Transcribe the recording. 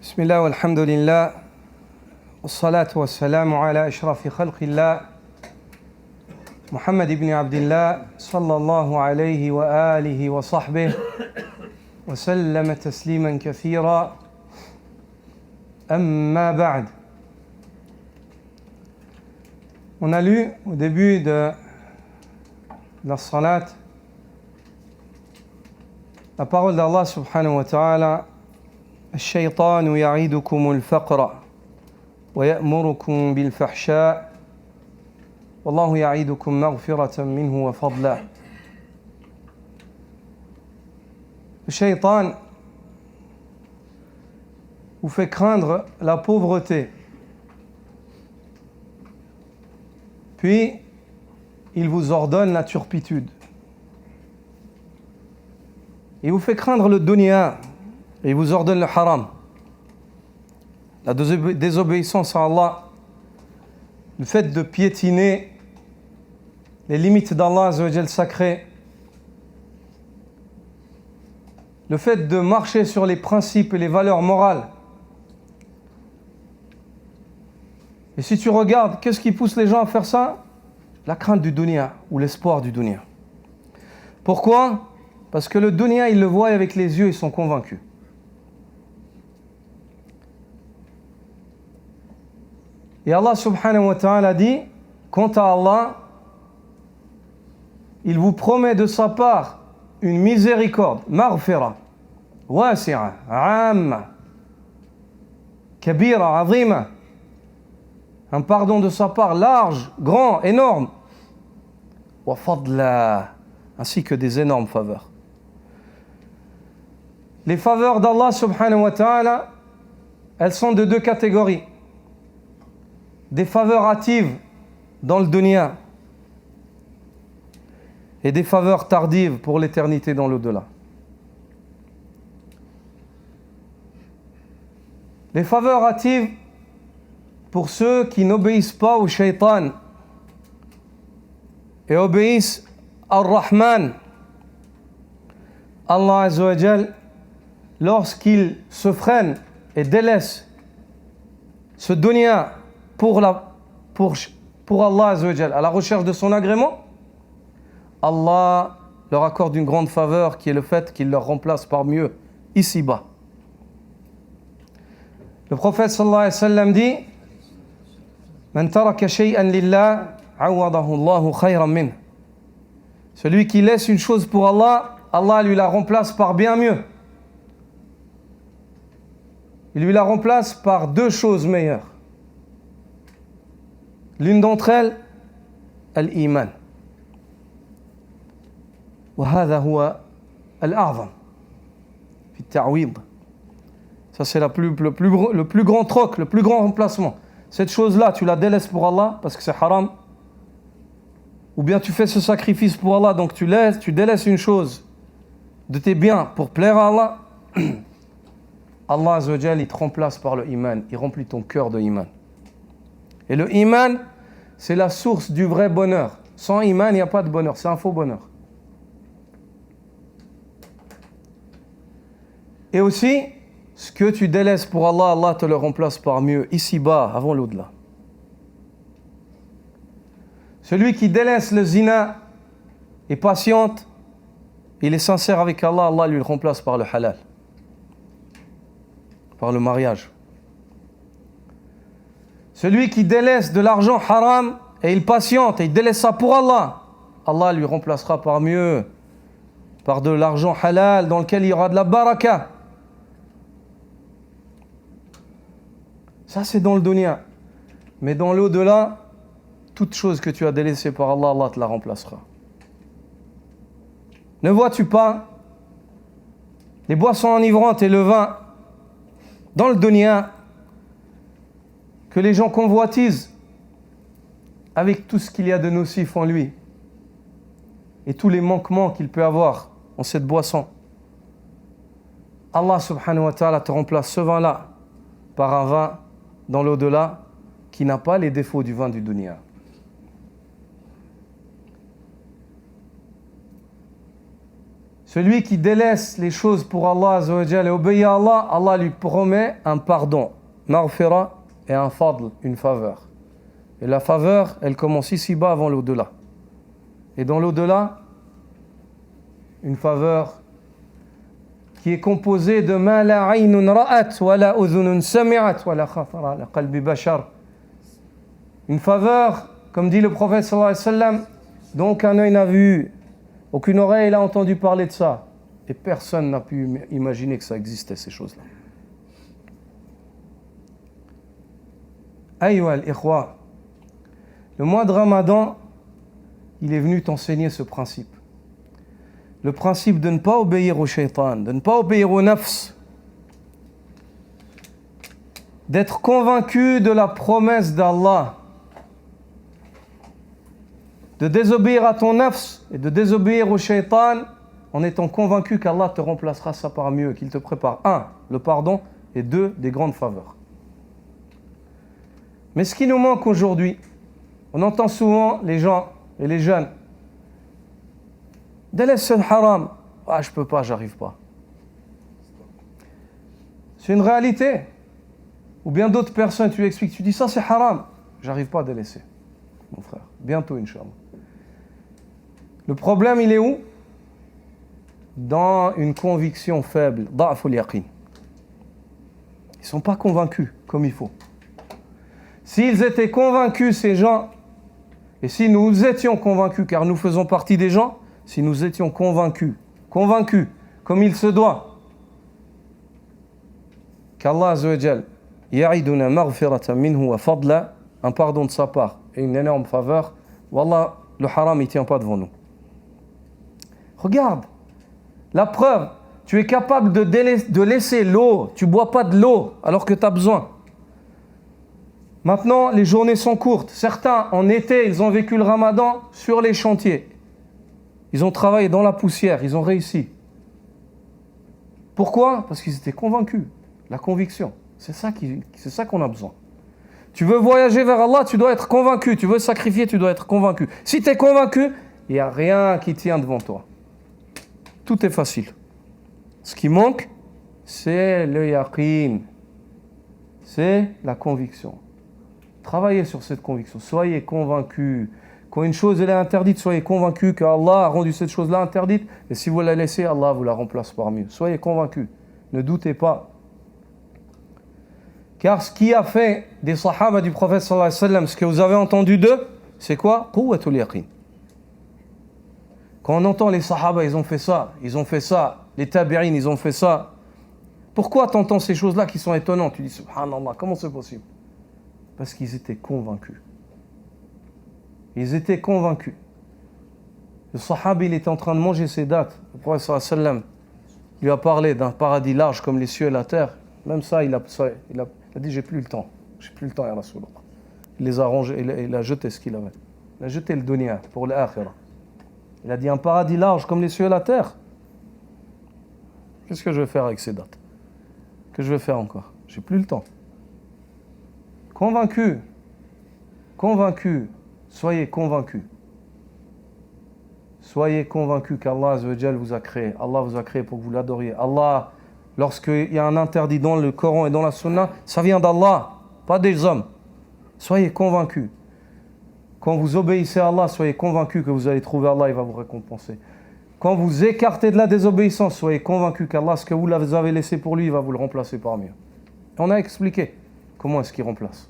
بسم الله والحمد لله والصلاة والسلام على أشرف خلق الله محمد بن عبد الله صلى الله عليه وآله وصحبه وسلم تسليما كثيرا أما بعد. On a lu au début de la salat la parole d'Allah subhanahu wa ta'ala: الشيطان يعيدكم الفقر ويأمركم بالفحشاء والله يعيدكم مغفرة منه وفضلا. Le shaitan vous fait craindre la pauvreté, puis il vous ordonne la turpitude. Il vous fait craindre le dunya et il vous ordonne le haram, la désobéissance à Allah, le fait de piétiner les limites d'Allah Azza wa Jal sacrées, le fait de marcher sur les principes et les valeurs morales. Et si tu regardes, qu'est-ce qui pousse les gens à faire ça? La crainte du dunya ou l'espoir du dunya. Pourquoi? Parce que le dunya, ils le voient avec les yeux, ils sont convaincus. Et Allah subhanahu wa ta'ala dit, quant à Allah, il vous promet de sa part une miséricorde, maghfira, wasi'a, amma, kabira, azima, un pardon de sa part large, grand, énorme, wa fadla, ainsi que des énormes faveurs. Les faveurs d'Allah subhanahu wa ta'ala, elles sont de deux catégories. Des faveurs hâtives dans le dunya et des faveurs tardives pour l'éternité dans l'au-delà. Les faveurs hâtives pour ceux qui n'obéissent pas au shaitan et obéissent à Ar-Rahman, Allah Azza wa Jal, lorsqu'ils se freinent et délaissent ce dunya pour Allah Azza wa Jal, à la recherche de son agrément, Allah leur accorde une grande faveur qui est le fait qu'il leur remplace par mieux ici-bas. Le prophète sallallahu alayhi wa sallam dit: Man taraka shay'an lillah awadahu Allahu khayran min. Celui qui laisse une chose pour Allah, Allah lui la remplace par bien mieux. Il lui la remplace par deux choses meilleures. L'une d'entre elles, l'iman. وهذا هو الأعظم في التعويض. Ça c'est le plus grand troc, le plus grand remplacement. Cette chose-là, tu la délaisses pour Allah parce que c'est haram, ou bien tu fais ce sacrifice pour Allah, donc tu délaisses une chose de tes biens pour plaire à Allah. Allah Azza wa Jal, il te remplace par le iman, il remplit ton cœur de iman. Et le iman, c'est la source du vrai bonheur. Sans iman, il n'y a pas de bonheur, c'est un faux bonheur. Et aussi, ce que tu délaisses pour Allah, Allah te le remplace par mieux, ici-bas, avant l'au-delà. Celui qui délaisse le zina et patiente, il est sincère avec Allah, Allah lui le remplace par le halal, par le mariage. Celui qui délaisse de l'argent haram et il patiente et il délaisse ça pour Allah, Allah lui remplacera par mieux, par de l'argent halal dans lequel il y aura de la baraka. Ça c'est dans le dunya. Mais dans l'au-delà, toute chose que tu as délaissée par Allah, Allah te la remplacera. Ne vois-tu pas les boissons enivrantes et le vin dans le dunya que les gens convoitisent avec tout ce qu'il y a de nocif en lui et tous les manquements qu'il peut avoir en cette boisson? Allah subhanahu wa ta'ala te remplace ce vin-là par un vin dans l'au-delà qui n'a pas les défauts du vin du dunya. Celui qui délaisse les choses pour Allah Azza wa Jal et obéit à Allah, Allah lui promet un pardon, maghfira et un fadl, une faveur. Et la faveur, elle commence ici-bas avant l'au-delà. Et dans l'au-delà, une faveur qui est composée de ma la aynun ra'at wa la udhunun sami'at wa la khatara ala qalbi bashar. Une faveur, comme dit le prophète sallallahu alayhi wa sallam, dont aucun œil n'a vu, aucune oreille n'a entendu parler de ça. Et personne n'a pu imaginer que ça existait, ces choses-là. Ayyuha al-ikhwa, le mois de Ramadan, il est venu t'enseigner ce principe. Le principe de ne pas obéir au shaitan, de ne pas obéir au nafs, d'être convaincu de la promesse d'Allah, de désobéir à ton nafs et de désobéir au shaitan en étant convaincu qu'Allah te remplacera ça par mieux, qu'il te prépare 1, le pardon, et 2, des grandes faveurs. Mais ce qui nous manque aujourd'hui, on entend souvent les gens et les jeunes, délaisse le haram. Ah, je peux pas, j'arrive pas. C'est une réalité. Ou bien d'autres personnes, tu lui expliques, tu dis ça c'est haram. J'arrive pas à délaisser, mon frère. Bientôt, Inch'Allah. Le problème, il est où? Dans une conviction faible. Da'ful yaqin. Ils sont pas convaincus comme il faut. S'ils étaient convaincus, ces gens, et si nous étions convaincus, car nous faisons partie des gens, si nous étions convaincus, comme il se doit, qu'Allah Azza wa Jal ya'iduna maghfiratan minhu wa fadla, un pardon de sa part et une énorme faveur, wallah, le haram il tient pas devant nous. Regarde, la preuve, tu es capable de laisser l'eau, tu bois pas de l'eau alors que tu as besoin. Maintenant, les journées sont courtes. Certains, en été, ils ont vécu le Ramadan sur les chantiers. Ils ont travaillé dans la poussière, ils ont réussi. Pourquoi? Parce qu'ils étaient convaincus. La conviction, c'est ça qu'on a besoin. Tu veux voyager vers Allah, tu dois être convaincu. Tu veux sacrifier, tu dois être convaincu. Si tu es convaincu, il n'y a rien qui tient devant toi. Tout est facile. Ce qui manque, c'est le yaqin. C'est la conviction. Travaillez sur cette conviction. Soyez convaincus. Quand une chose elle est interdite, soyez convaincus qu'Allah a rendu cette chose-là interdite. Et si vous la laissez, Allah vous la remplace par mieux. Soyez convaincus. Ne doutez pas. Car ce qui a fait des sahaba du prophète sallallahu alayhi wa sallam, ce que vous avez entendu d'eux, c'est quoi? Quwwatul yaqin. Quand on entend les sahaba, ils ont fait ça, les tabi'in, ils ont fait ça. Pourquoi tu entends ces choses-là qui sont étonnantes? Tu dis, subhanallah, comment c'est possible? Parce qu'ils étaient convaincus. Ils étaient convaincus. Le sahaba, il était en train de manger ses dattes. Le prophète sallallahu alayhi wa sallam lui a parlé d'un paradis large comme les cieux et la terre. Même ça, il a dit, j'ai plus le temps, ya Rasulullah. Il les a rangés, il a jeté ce qu'il avait. Il a jeté le dunya pour l'akhirah. Il a dit, un paradis large comme les cieux et la terre. Qu'est-ce que je vais faire avec ces dates? Que je vais faire encore? J'ai plus le temps. Convaincu, soyez convaincus. Soyez convaincus qu'Allah Azza wa Jal vous a créé. Allah vous a créé pour que vous l'adoriez. Allah, lorsqu'il y a un interdit dans le Coran et dans la Sunna, ça vient d'Allah, pas des hommes. Soyez convaincus. Quand vous obéissez à Allah, soyez convaincus que vous allez trouver Allah, il va vous récompenser. Quand vous écartez de la désobéissance, soyez convaincus qu'Allah, ce que vous avez laissé pour lui, il va vous le remplacer par mieux. On a expliqué comment est-ce qu'il remplace.